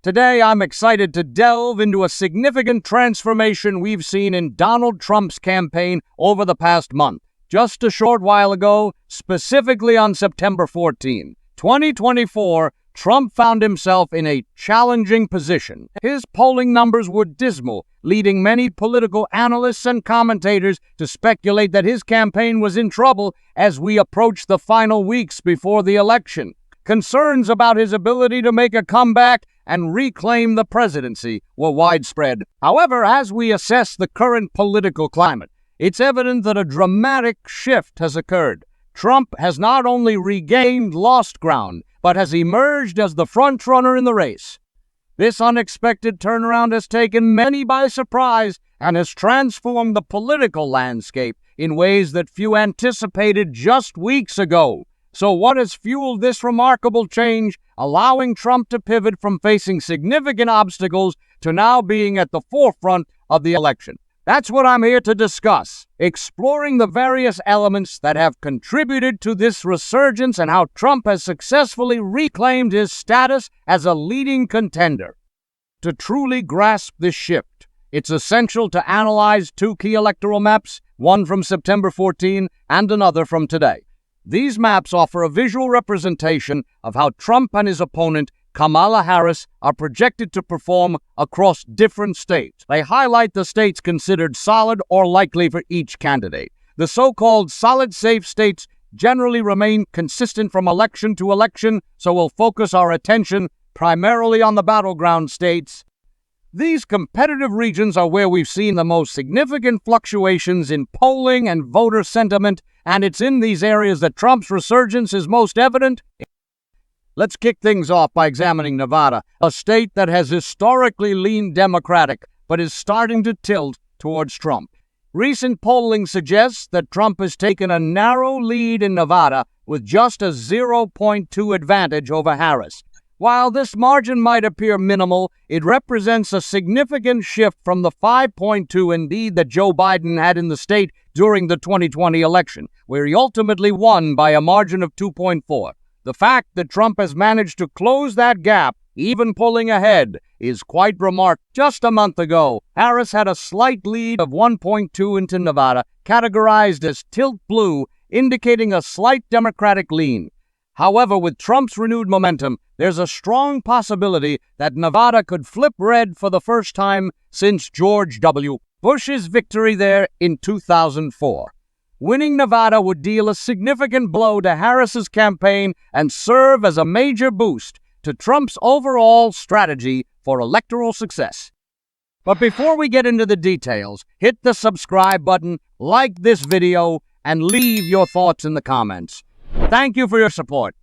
Today, I'm excited to delve into a significant transformation we've seen in Donald Trump's campaign over the past month. Just a short while ago, specifically on September 14, 2024, Trump found himself in a challenging position. His polling numbers were dismal, leading many political analysts and commentators to speculate that his campaign was in trouble as we approached the final weeks before the election. Concerns about his ability to make a comeback and reclaim the presidency were widespread. However, as we assess the current political climate, it's evident that a dramatic shift has occurred. Trump has not only regained lost ground, but has emerged as the frontrunner in the race. This unexpected turnaround has taken many by surprise and has transformed the political landscape in ways that few anticipated just weeks ago. So what has fueled this remarkable change, allowing Trump to pivot from facing significant obstacles to now being at the forefront of the election? That's what I'm here to discuss, exploring the various elements that have contributed to this resurgence and how Trump has successfully reclaimed his status as a leading contender. To truly grasp this shift, it's essential to analyze two key electoral maps, one from September 14 and another from today. These maps offer a visual representation of how Trump and his opponent, Kamala Harris, are projected to perform across different states. They highlight the states considered solid or likely for each candidate. The so-called solid safe states generally remain consistent from election to election, so we'll focus our attention primarily on the battleground states. These competitive regions are where we've seen the most significant fluctuations in polling and voter sentiment, and it's in these areas that Trump's resurgence is most evident. Let's kick things off by examining Nevada, a state that has historically leaned Democratic, but is starting to tilt towards Trump. Recent polling suggests that Trump has taken a narrow lead in Nevada with just a 0.2 advantage over Harris. While this margin might appear minimal, it represents a significant shift from the 5.2 indeed that Joe Biden had in the state during the 2020 election, where he ultimately won by a margin of 2.4. The fact that Trump has managed to close that gap, even pulling ahead, is quite remarkable. Just a month ago, Harris had a slight lead of 1.2 into Nevada, categorized as tilt blue, indicating a slight Democratic lean. However, with Trump's renewed momentum, there's a strong possibility that Nevada could flip red for the first time since George W. Bush's victory there in 2004. Winning Nevada would deal a significant blow to Harris's campaign and serve as a major boost to Trump's overall strategy for electoral success. But before we get into the details, hit the subscribe button, like this video, and leave your thoughts in the comments. Thank you for your support.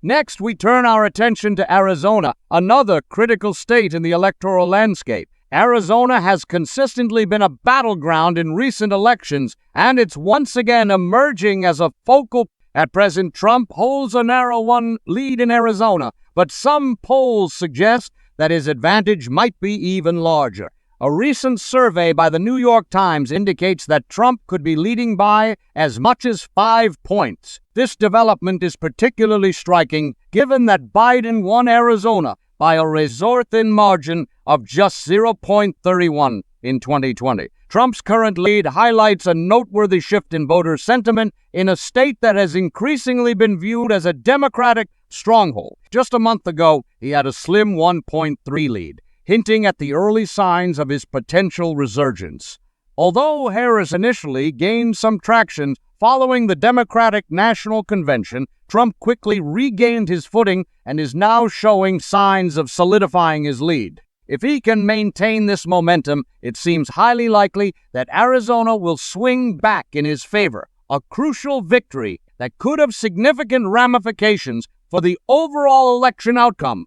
Next, we turn our attention to Arizona, another critical state in the electoral landscape. Arizona has consistently been a battleground in recent elections, and it's once again emerging as a focal. At present, Trump holds a narrow one lead in Arizona, but some polls suggest that his advantage might be even larger. A recent survey by the New York Times indicates that Trump could be leading by as much as 5 points. This development is particularly striking given that Biden won Arizona by a razor-thin margin of just 0.31 in 2020. Trump's current lead highlights a noteworthy shift in voter sentiment in a state that has increasingly been viewed as a Democratic stronghold. Just a month ago, he had a slim 1.3 lead, hinting at the early signs of his potential resurgence. Although Harris initially gained some traction following the Democratic National Convention, Trump quickly regained his footing and is now showing signs of solidifying his lead. If he can maintain this momentum, it seems highly likely that Arizona will swing back in his favor, a crucial victory that could have significant ramifications for the overall election outcome.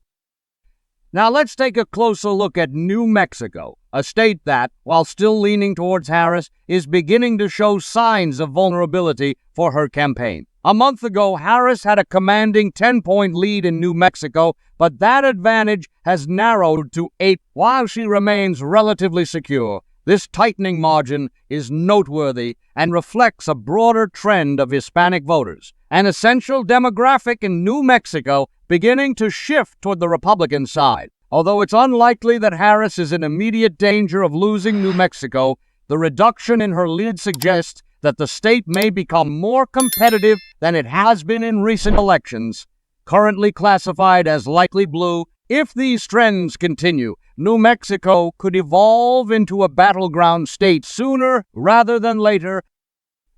Now let's take a closer look at New Mexico, a state that, while still leaning towards Harris, is beginning to show signs of vulnerability for her campaign. A month ago, Harris had a commanding 10-point lead in New Mexico, but that advantage has narrowed to 8 while she remains relatively secure. This tightening margin is noteworthy and reflects a broader trend of Hispanic voters, an essential demographic in New Mexico beginning to shift toward the Republican side. Although it's unlikely that Harris is in immediate danger of losing New Mexico, the reduction in her lead suggests that the state may become more competitive than it has been in recent elections. Currently classified as likely blue, if these trends continue, New Mexico could evolve into a battleground state sooner rather than later.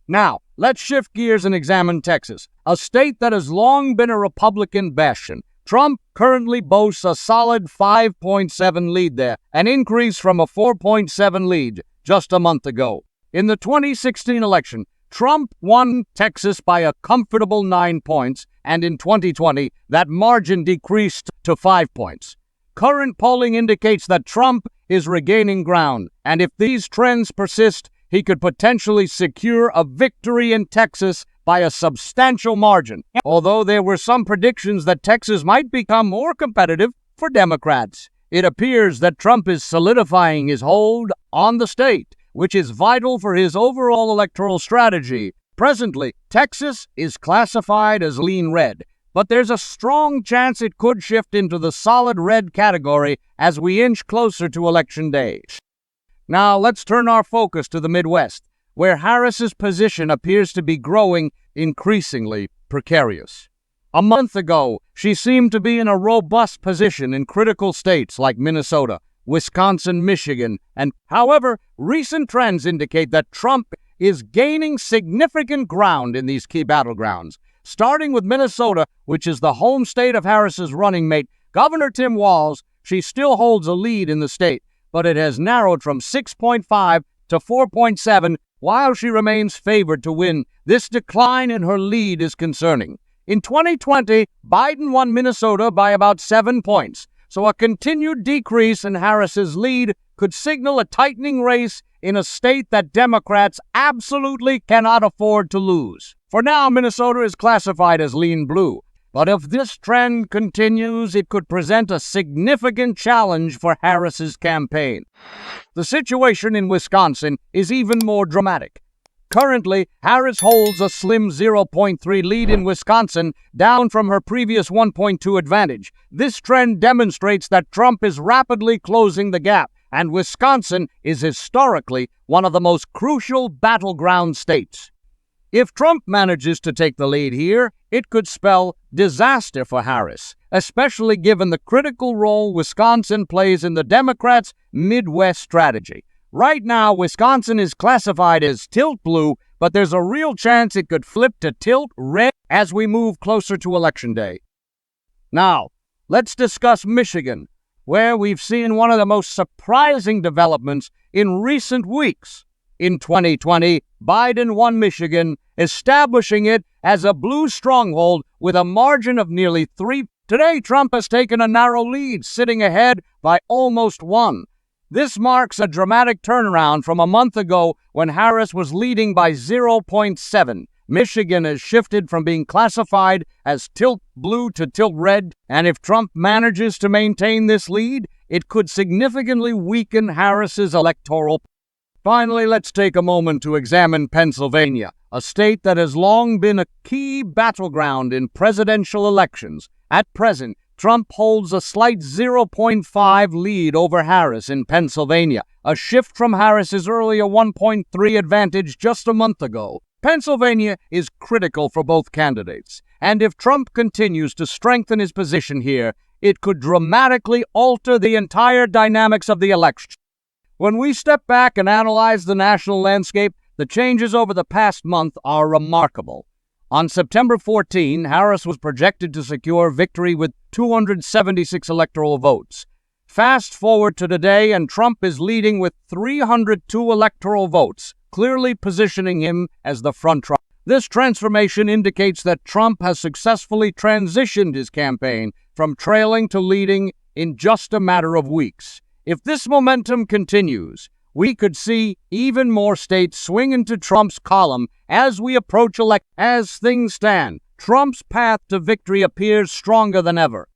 Now, let's shift gears and examine Texas, a state that has long been a Republican bastion. Trump currently boasts a solid 5.7 lead there, an increase from a 4.7 lead just a month ago. In the 2016 election, Trump won Texas by a comfortable 9 points, and in 2020, that margin decreased to 5 points. Current polling indicates that Trump is regaining ground, and if these trends persist, he could potentially secure a victory in Texas by a substantial margin, although there were some predictions that Texas might become more competitive for Democrats. It appears that Trump is solidifying his hold on the state, which is vital for his overall electoral strategy. Presently, Texas is classified as lean red, but there's a strong chance it could shift into the solid red category as we inch closer to Election Day. Now, let's turn our focus to the Midwest, where Harris's position appears to be growing increasingly precarious. A month ago, she seemed to be in a robust position in critical states like Minnesota, Wisconsin, Michigan, and however, recent trends indicate that Trump is gaining significant ground in these key battlegrounds. Starting with Minnesota, which is the home state of Harris's running mate, Governor Tim Walz, she still holds a lead in the state, but it has narrowed from 6.5 to 4.7, while she remains favored to win. This decline in her lead is concerning. In 2020, Biden won Minnesota by about 7 points. So a continued decrease in Harris's lead could signal a tightening race in a state that Democrats absolutely cannot afford to lose. For now, Minnesota is classified as lean blue, but if this trend continues, it could present a significant challenge for Harris's campaign. The situation in Wisconsin is even more dramatic. Currently, Harris holds a slim 0.3 lead in Wisconsin, down from her previous 1.2 advantage. This trend demonstrates that Trump is rapidly closing the gap, and Wisconsin is historically one of the most crucial battleground states. If Trump manages to take the lead here, it could spell disaster for Harris, especially given the critical role Wisconsin plays in the Democrats' Midwest strategy. Right now, Wisconsin is classified as tilt blue, but there's a real chance it could flip to tilt red as we move closer to Election Day. Now, let's discuss Michigan, where we've seen one of the most surprising developments in recent weeks. In 2020, Biden won Michigan, establishing it as a blue stronghold with a margin of nearly 3. Today, Trump has taken a narrow lead, sitting ahead by almost 1. This marks a dramatic turnaround from a month ago when Harris was leading by 0.7. Michigan has shifted from being classified as tilt blue to tilt red, and if Trump manages to maintain this lead, it could significantly weaken Harris's electoral. Finally, let's take a moment to examine Pennsylvania, a state that has long been a key battleground in presidential elections. At present, Trump holds a slight 0.5 lead over Harris in Pennsylvania, a shift from Harris's earlier 1.3 advantage just a month ago. Pennsylvania is critical for both candidates, and if Trump continues to strengthen his position here, it could dramatically alter the entire dynamics of the election. When we step back and analyze the national landscape, the changes over the past month are remarkable. On September 14, Harris was projected to secure victory with 276 electoral votes. Fast forward to today, and Trump is leading with 302 electoral votes, clearly positioning him as the frontrunner. This transformation indicates that Trump has successfully transitioned his campaign from trailing to leading in just a matter of weeks. If this momentum continues, we could see even more states swing into Trump's column as we approach election. As things stand, Trump's path to victory appears stronger than ever.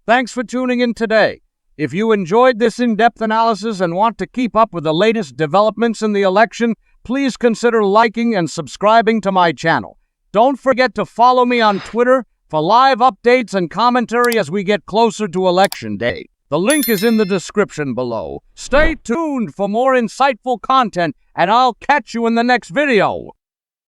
Thanks for tuning in today. If you enjoyed this in-depth analysis and want to keep up with the latest developments in the election, please consider liking and subscribing to my channel. Don't forget to follow me on Twitter for live updates and commentary as we get closer to Election Day. The link is in the description below. Stay tuned for more insightful content, and I'll catch you in the next video.